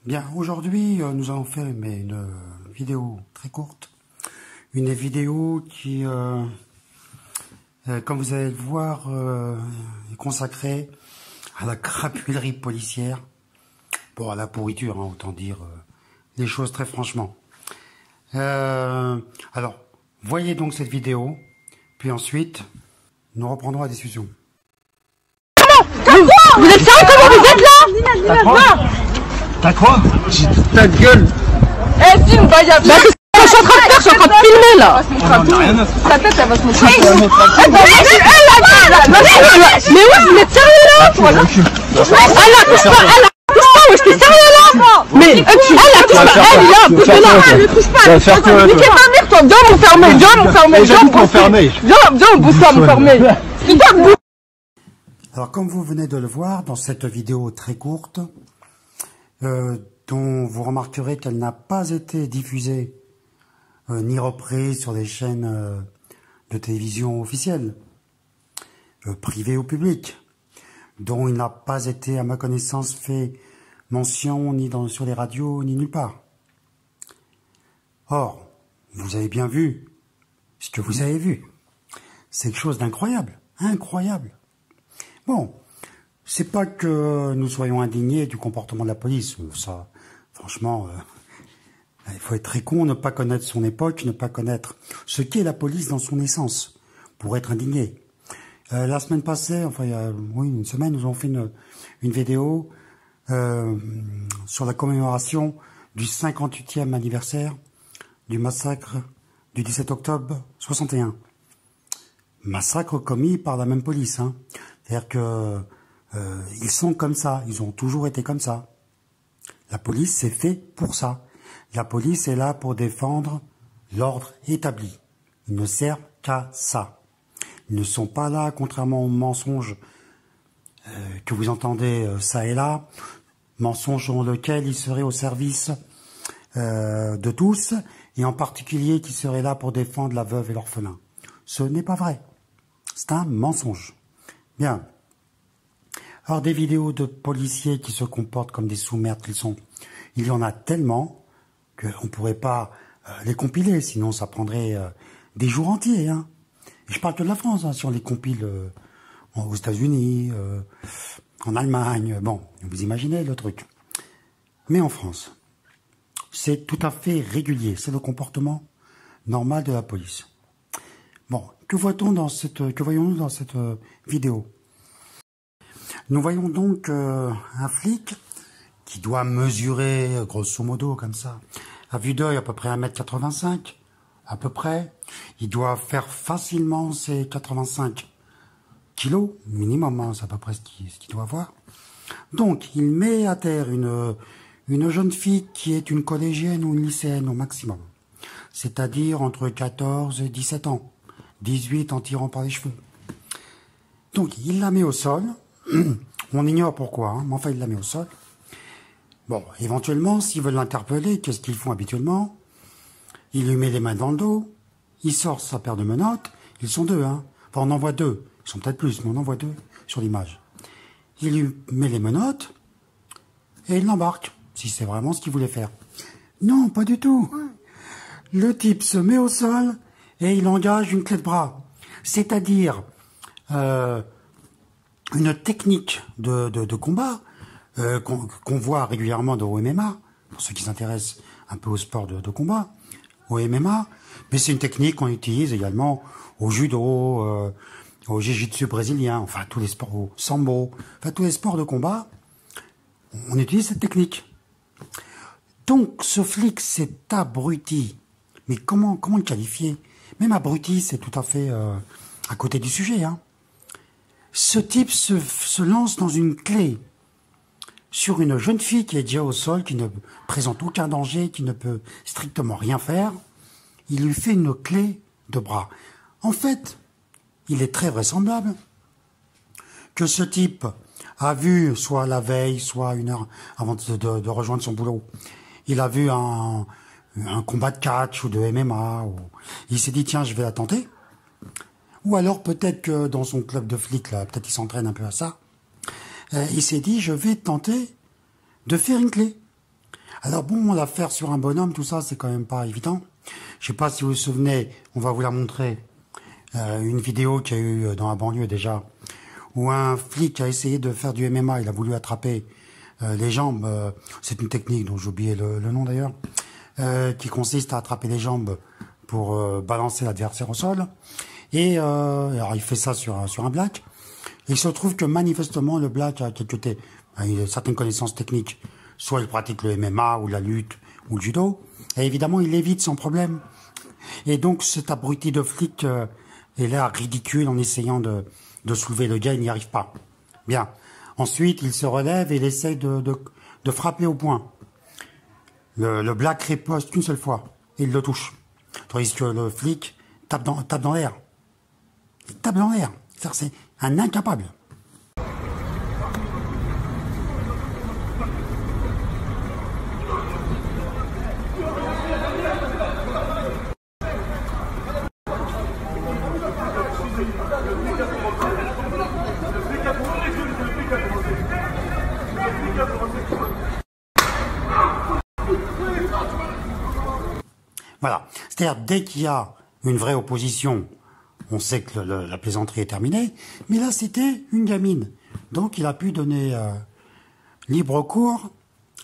Bien, aujourd'hui, nous allons faire une vidéo très courte. Une vidéo qui, comme vous allez le voir, est consacrée à la crapulerie policière. Bon, à la pourriture, hein, autant dire les choses très franchement. Alors, voyez donc cette vidéo, puis ensuite, nous reprendrons la discussion. Vous êtes sérieux? Comment vous êtes là? T'as quoi? T'as quoi? J'ai ta gueule. Eh, filme, bah, y'a... Bah, qu'est-ce que je suis en train de faire? Je suis en train de filmer, là. Oh non, rien à foutre. Sa tête, elle va se montrer. Mais oui, vous êtes sérieux, là? voilà. Elle touche pas, ouais, j'étais sérieux, là? Mais, elle touche pas, elle, là, pousse là, elle touche pas. Tu vas faire quoi? Niquez ta mère, toi, viens m'enfermer, viens m'enfermer, viens m'enfermer. Putain, de... Alors, comme vous venez de le voir dans cette vidéo très courte, dont vous remarquerez qu'elle n'a pas été diffusée ni reprise sur des chaînes de télévision officielles, privées ou publiques, dont il n'a pas été, à ma connaissance, fait mention ni sur les radios ni nulle part. Or, vous avez bien vu ce que vous avez vu. C'est quelque chose d'incroyable, incroyable. Bon, c'est pas que nous soyons indignés du comportement de la police. Ça, franchement, il faut être très con, ne pas connaître son époque, ne pas connaître ce qu'est la police dans son essence, pour être indigné. La semaine passée, enfin, il y a une semaine, nous avons fait une vidéo sur la commémoration du 58e anniversaire du massacre du 17 octobre 61. Massacre commis par la même police, hein. C'est-à-dire que ils sont comme ça, ils ont toujours été comme ça. La police, c'est fait pour ça. La police est là pour défendre l'ordre établi. Ils ne servent qu'à ça. Ils ne sont pas là, contrairement aux mensonges que vous entendez ça et là, mensonges selon lesquels ils seraient au service de tous, et en particulier qui seraient là pour défendre la veuve et l'orphelin. Ce n'est pas vrai. C'est un mensonge. Bien. Alors, des vidéos de policiers qui se comportent comme des sous-merdes qu'ils sont, il y en a tellement qu'on ne pourrait pas les compiler, sinon ça prendrait des jours entiers. Hein. Et je parle que de la France, hein, si on les compile aux États-Unis, en Allemagne, bon, vous imaginez le truc. Mais en France, c'est tout à fait régulier, c'est le comportement normal de la police. Bon, que voyons-nous dans cette vidéo? Nous voyons donc un flic qui doit mesurer, grosso modo, comme ça, à vue d'œil, à peu près 1m85, à peu près. Il doit faire facilement ses 85 kilos, minimum, hein, c'est à peu près ce qu'il doit avoir. Donc, il met à terre une jeune fille qui est une collégienne ou une lycéenne au maximum. C'est-à-dire entre 14 et 17 ans. 18 en tirant par les cheveux. Donc, il la met au sol. On ignore pourquoi, hein, mais enfin, il la met au sol. Bon, éventuellement, s'ils veulent l'interpeller, qu'est-ce qu'ils font habituellement? Il lui met les mains dans le dos, il sort sa paire de menottes, ils sont deux, hein. Enfin, on en voit deux. Ils sont peut-être plus, mais on en voit deux sur l'image. Il lui met les menottes, et il l'embarque, si c'est vraiment ce qu'il voulait faire. Non, pas du tout. Le type se met au sol, et il engage une clé de bras. C'est-à-dire une technique de combat qu'on voit régulièrement au MMA, pour ceux qui s'intéressent un peu au sport de combat, au MMA, mais c'est une technique qu'on utilise également au judo, au jiu-jitsu brésilien, enfin tous les sports, au sambo, enfin tous les sports de combat, on utilise cette technique. Donc ce flic, cet abruti, mais comment le qualifier? Même abruti, c'est tout à fait à côté du sujet. Hein. Ce type se lance dans une clé sur une jeune fille qui est déjà au sol, qui ne présente aucun danger, qui ne peut strictement rien faire. Il lui fait une clé de bras. En fait, il est très vraisemblable que ce type a vu, soit la veille, soit une heure avant de rejoindre son boulot, il a vu un combat de catch ou de MMA. Il s'est dit, tiens, je vais la tenter. Ou alors peut-être que dans son club de flics, là, peut-être qu'il s'entraîne un peu à ça, il s'est dit, je vais tenter de faire une clé. Alors bon, l'affaire sur un bonhomme, tout ça, c'est quand même pas évident. Je sais pas si vous vous souvenez, on va vous la montrer, une vidéo qu'il y a eu dans la banlieue déjà, où un flic a essayé de faire du MMA, il a voulu attraper les jambes, c'est une technique dont j'ai oublié le nom d'ailleurs, qui consiste à attraper les jambes pour balancer l'adversaire au sol. Et alors il fait ça sur un black. Il se trouve que manifestement le black a certaines connaissances techniques. Soit il pratique le MMA ou la lutte ou le judo. Et évidemment il évite sans problème. Et donc cet abruti de flic est là ridicule en essayant de soulever le gars, il n'y arrive pas. Bien. Ensuite il se relève et il essaye de frapper au poing. Le black riposte qu'une seule fois. Et il le touche. Tandis que le flic tape dans l'air. Il tape dans l'air. C'est un incapable. Voilà. C'est-à-dire, dès qu'il y a une vraie opposition, on sait que la plaisanterie est terminée, mais là, c'était une gamine. Donc, il a pu donner libre cours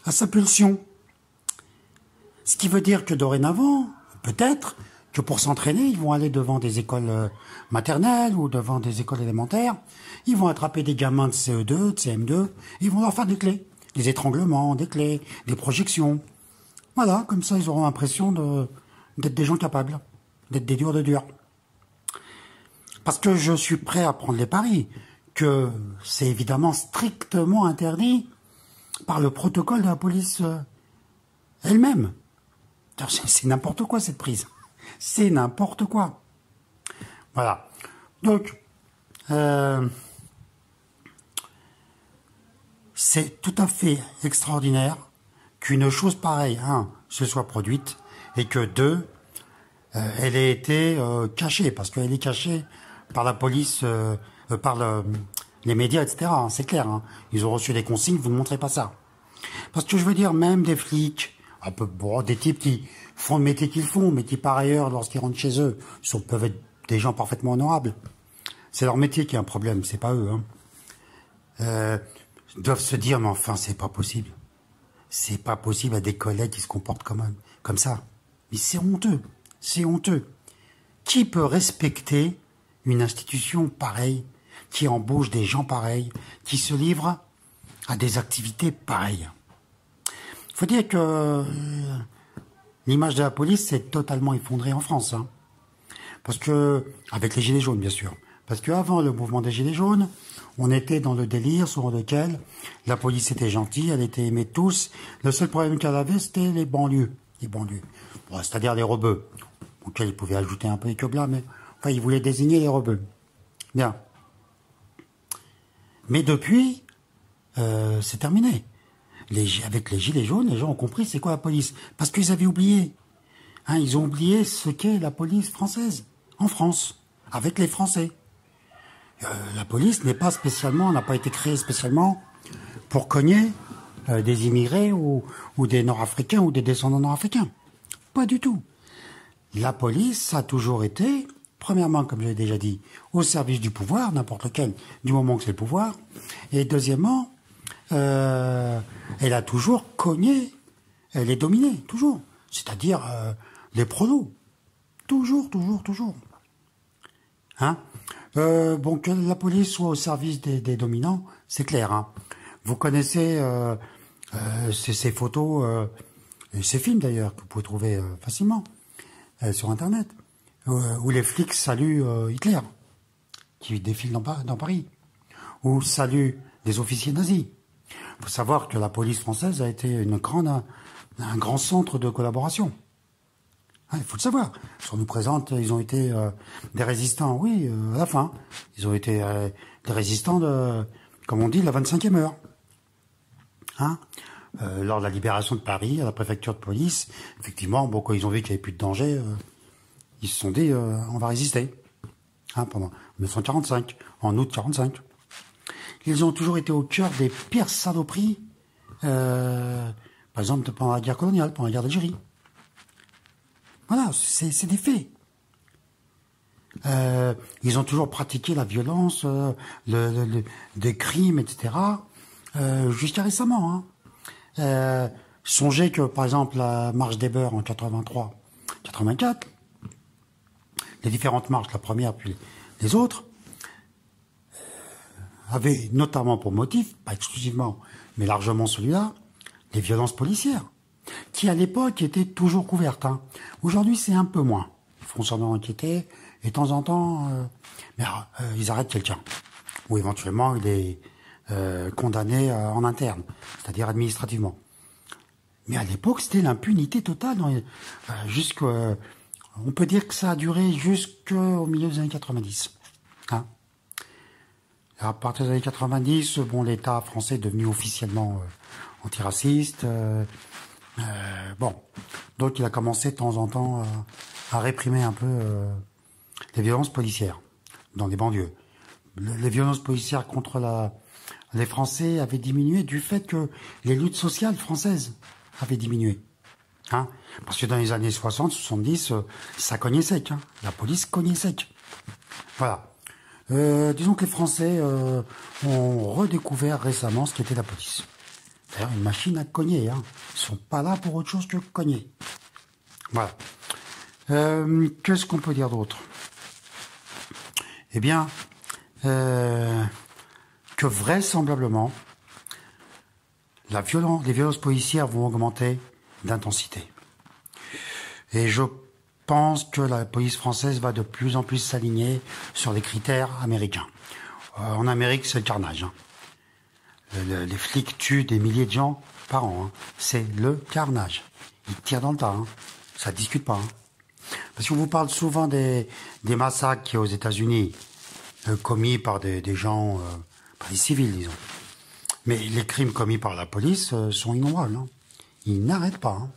à sa pulsion. Ce qui veut dire que dorénavant, peut-être, que pour s'entraîner, ils vont aller devant des écoles maternelles ou devant des écoles élémentaires. Ils vont attraper des gamins de CE2, de CM2, ils vont leur faire des clés. Des étranglements, des clés, des projections. Voilà, comme ça, ils auront l'impression d'être des gens capables, d'être des durs de durs. Parce que je suis prêt à prendre les paris que c'est évidemment strictement interdit par le protocole de la police elle-même. C'est n'importe quoi cette prise. C'est n'importe quoi. Voilà. Donc, c'est tout à fait extraordinaire qu'une chose pareille, se soit produite, et que deux, elle ait été cachée, parce qu'elle est cachée par la police, les médias, etc. C'est clair. Ils ont reçu des consignes, vous ne montrez pas ça. Parce que je veux dire, même des flics, des types qui font le métier qu'ils font, mais qui par ailleurs, lorsqu'ils rentrent chez eux, peuvent être des gens parfaitement honorables. C'est leur métier qui est un problème, c'est pas eux. Ils doivent se dire, mais enfin, c'est pas possible. C'est pas possible à des collègues qui se comportent comme ça. Mais c'est honteux. C'est honteux. Qui peut respecter une institution pareille, qui embauche des gens pareils, qui se livre à des activités pareilles? Il faut dire que l'image de la police s'est totalement effondrée en France. Parce que, avec les gilets jaunes, bien sûr. Parce qu'avant le mouvement des gilets jaunes, on était dans le délire sur lequel la police était gentille, elle était aimée de tous. Le seul problème qu'elle avait, c'était les banlieues. Bon, c'est-à-dire les rebeux, auxquels ils pouvaient ajouter un peu les queblas, mais enfin, ils voulaient désigner les rebeux. Bien. Mais depuis, c'est terminé. Avec les gilets jaunes, les gens ont compris c'est quoi la police. Parce qu'ils avaient oublié. Ils ont oublié ce qu'est la police française, en France, avec les Français. La police n'a pas été créée spécialement pour cogner des immigrés ou des Nord-Africains ou des descendants nord-africains. Pas du tout. La police a toujours été, premièrement, comme je l'ai déjà dit, au service du pouvoir, n'importe lequel, du moment que c'est le pouvoir. Et deuxièmement, elle a toujours cogné les dominés, toujours. C'est-à-dire les prolos. Toujours. Que la police soit au service des dominants, c'est clair. Vous connaissez ces photos, et ces films d'ailleurs, que vous pouvez trouver facilement sur Internet, où les flics saluent Hitler, qui défile dans Paris, ou saluent des officiers nazis. Il faut savoir que la police française a été un grand centre de collaboration. Il faut le savoir. Si on nous présente, ils ont été des résistants, oui, à la fin. Ils ont été des résistants comme on dit, la 25e heure. Lors de la libération de Paris, à la préfecture de police, effectivement, quand ils ont vu qu'il n'y avait plus de danger, ils se sont dit, on va résister. Pendant 1945, en août 45. Ils ont toujours été au cœur des pires saloperies, parce Par exemple, pendant la guerre coloniale, pendant la guerre d'Algérie. Voilà, c'est des faits. Ils ont toujours pratiqué la violence, des crimes, etc. Jusqu'à récemment. Hein. Songez que, par exemple, la marche des Beurs en 83, 84, les différentes marches, la première puis les autres, avaient notamment pour motif, pas exclusivement, mais largement celui-là, les violences policières, qui à l'époque étaient toujours couvertes. Hein. Aujourd'hui, c'est un peu moins. Ils font semblant d'enquêter, et de temps en temps, ils arrêtent quelqu'un. Ou éventuellement, il est condamné en interne, c'est-à-dire administrativement. Mais à l'époque, c'était l'impunité totale. On peut dire que ça a duré jusqu'au milieu des années 90. Hein. À partir des années 90, bon, l'État français est devenu officiellement antiraciste. Donc il a commencé de temps en temps à réprimer un peu les violences policières dans les banlieues. Les violences policières contre les Français avaient diminué du fait que les luttes sociales françaises avaient diminué. Hein, parce que dans les années 60, 70, ça cognait sec. Hein. La police cognait sec. Voilà. Disons que les Français ont redécouvert récemment ce qu'était la police. D'ailleurs, une machine à cogner. Hein. Ils sont pas là pour autre chose que cogner. Voilà. Qu'est-ce qu'on peut dire d'autre? Eh bien, que vraisemblablement, les violences policières vont augmenter d'intensité. Et je pense que la police française va de plus en plus s'aligner sur les critères américains. En Amérique, c'est le carnage. Hein. Les flics tuent des milliers de gens par an. Hein. C'est le carnage. Ils tirent dans le tas. Hein. Ça ne discute pas. Hein. Parce qu'on vous parle souvent des massacres qui aux États-Unis commis par des gens, par des civils, disons. Mais les crimes commis par la police sont innombrables. Hein. Ils n'arrêtent pas. Hein.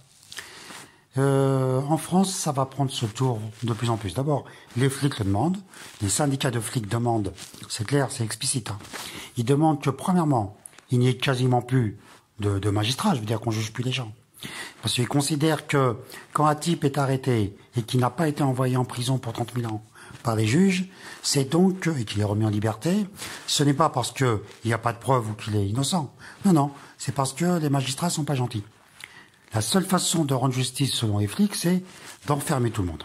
En France, ça va prendre ce tour de plus en plus. D'abord, les flics le demandent. Les syndicats de flics demandent. C'est clair, c'est explicite. Hein. Ils demandent que, premièrement, il n'y ait quasiment plus de magistrats. Je veux dire qu'on juge plus les gens. Parce qu'ils considèrent que quand un type est arrêté et qu'il n'a pas été envoyé en prison pour 30 000 ans par les juges, c'est donc, et qu'il est remis en liberté, ce n'est pas parce qu'il n'y a pas de preuve ou qu'il est innocent. Non, non, c'est parce que les magistrats sont pas gentils. La seule façon de rendre justice selon les flics, c'est d'enfermer tout le monde.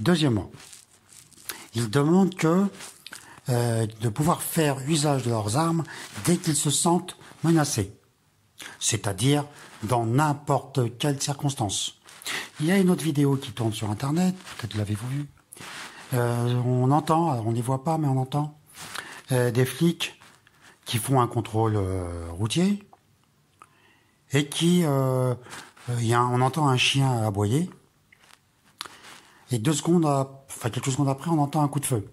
Deuxièmement, ils demandent de pouvoir faire usage de leurs armes dès qu'ils se sentent menacés. C'est-à-dire dans n'importe quelle circonstance. Il y a une autre vidéo qui tourne sur Internet, peut-être l'avez-vous vue. On entend, alors on ne les voit pas, mais on entend des flics qui font un contrôle routier et on entend un chien aboyer. Et quelques secondes après, on entend un coup de feu.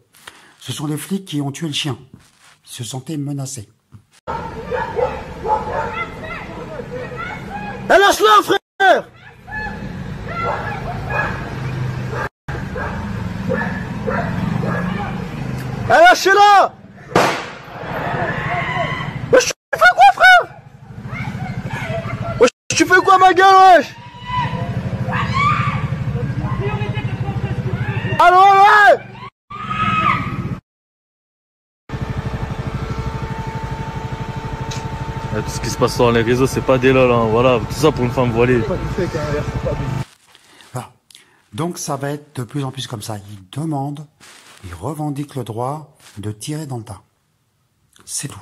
Ce sont les flics qui ont tué le chien. Ils se sentaient menacés. Lâche-la, frère! Lâchez-la! Wesh, tu fais quoi, frère? Wesh, tu fais quoi, ma gueule, wesh? Allô, ouais! Tout ce qui se passe sur les réseaux, c'est pas des lol, hein. Voilà, tout ça pour une femme voilée. Voilà. Donc ça va être de plus en plus comme ça. Ils demandent, ils revendiquent le droit de tirer dans le tas. C'est tout.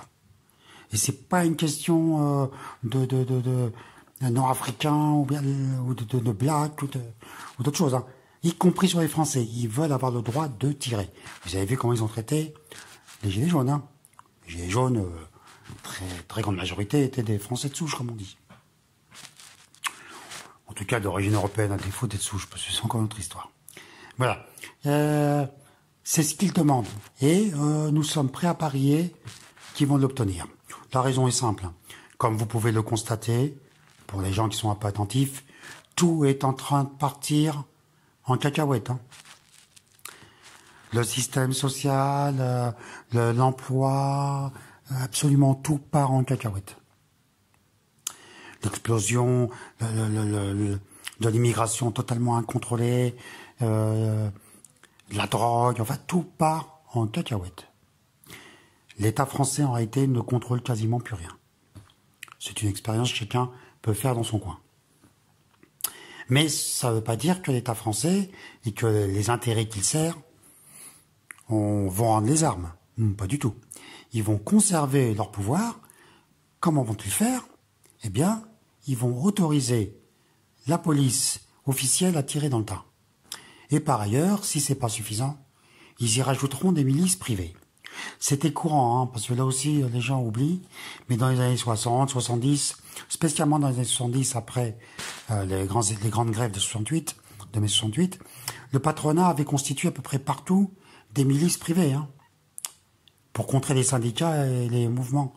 Et c'est pas une question de nord-africains ou de blacks ou d'autres choses, hein. Y compris sur les Français. Ils veulent avoir le droit de tirer. Vous avez vu comment ils ont traité les gilets jaunes, hein. Les gilets jaunes, très, très grande majorité étaient des Français de souche, comme on dit. En tout cas, d'origine européenne, à défaut d'être souche, parce que c'est encore une autre histoire. Voilà. C'est ce qu'ils demandent. Et nous sommes prêts à parier qu'ils vont l'obtenir. La raison est simple. Comme vous pouvez le constater, pour les gens qui sont un peu attentifs, tout est en train de partir en cacahuète. Hein. Le système social, l'emploi, absolument tout part en cacahuète. l'explosion, de l'immigration totalement incontrôlée, de la drogue, enfin tout part en cacahuète. L'État français en réalité ne contrôle quasiment plus rien. C'est une expérience que chacun peut faire dans son coin. Mais ça ne veut pas dire que l'État français et que les intérêts qu'il sert vont rendre les armes. Pas du tout. Ils vont conserver leur pouvoir. Comment vont-ils faire? Eh bien, ils vont autoriser la police officielle à tirer dans le tas. Et par ailleurs, si c'est pas suffisant, ils y rajouteront des milices privées. C'était courant, hein, parce que là aussi, les gens oublient, mais dans les années 60, 70, spécialement dans les années 70, après les grandes grèves de mai 68, le patronat avait constitué à peu près partout des milices privées, hein, pour contrer les syndicats et les mouvements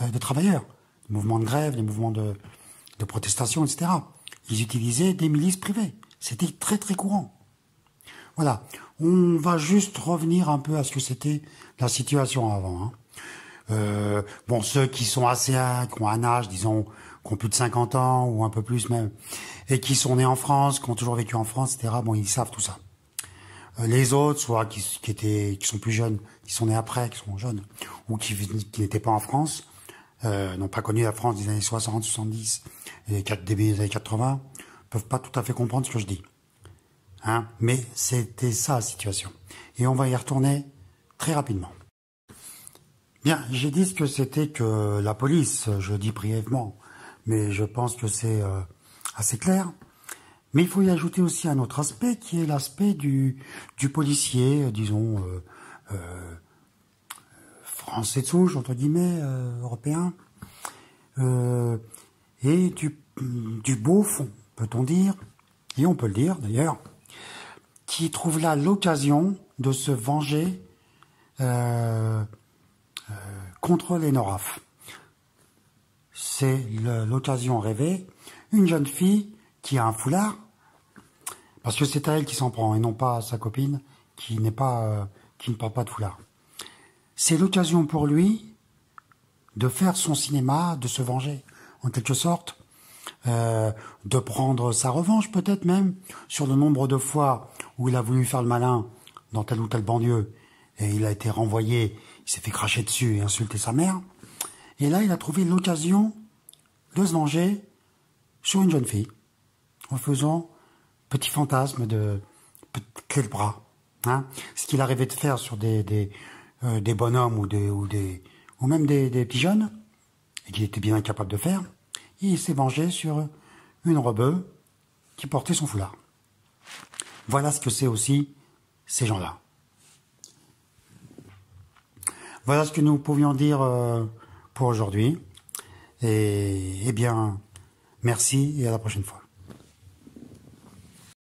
de travailleurs, les mouvements de grève, les mouvements de protestation, etc. Ils utilisaient des milices privées. C'était très très courant. Voilà. On va juste revenir un peu à ce que c'était la situation avant. Hein. Bon, ceux qui sont assez, qui ont un âge, disons, qui ont plus de 50 ans ou un peu plus même, et qui sont nés en France, qui ont toujours vécu en France, etc. Bon, ils savent tout ça. Les autres, soit qui sont plus jeunes, qui sont nés après, qui sont jeunes, ou qui n'étaient pas en France, n'ont pas connu la France des années 60, 70, et début des années 80, peuvent pas tout à fait comprendre ce que je dis. Hein, mais c'était ça la situation. Et on va y retourner très rapidement. Bien, j'ai dit ce que c'était que la police, je dis brièvement, mais je pense que c'est assez clair. Mais il faut y ajouter aussi un autre aspect qui est l'aspect du policier, disons, français de souche, entre guillemets, européen, et du beau fond, peut-on dire, et on peut le dire d'ailleurs, qui trouve là l'occasion de se venger contre les NORAF. C'est l'occasion rêvée. Une jeune fille qui a un foulard, parce que c'est à elle qui s'en prend et non pas à sa copine qui ne porte pas de foulard. C'est l'occasion pour lui de faire son cinéma, de se venger en quelque sorte, de prendre sa revanche peut-être même sur le nombre de fois où il a voulu faire le malin dans telle ou telle banlieue et il a été renvoyé, il s'est fait cracher dessus et insulter sa mère. Et là, il a trouvé l'occasion de se venger sur une jeune fille en faisant petit fantasme de clé de bras. Hein, ce qu'il a rêvé de faire sur des bonhommes ou même des petits jeunes et qu'il était bien incapable de faire. Et il s'est vengé sur une rebeu qui portait son foulard. Voilà ce que c'est aussi ces gens-là. Voilà ce que nous pouvions dire pour aujourd'hui. Et bien, merci et à la prochaine fois.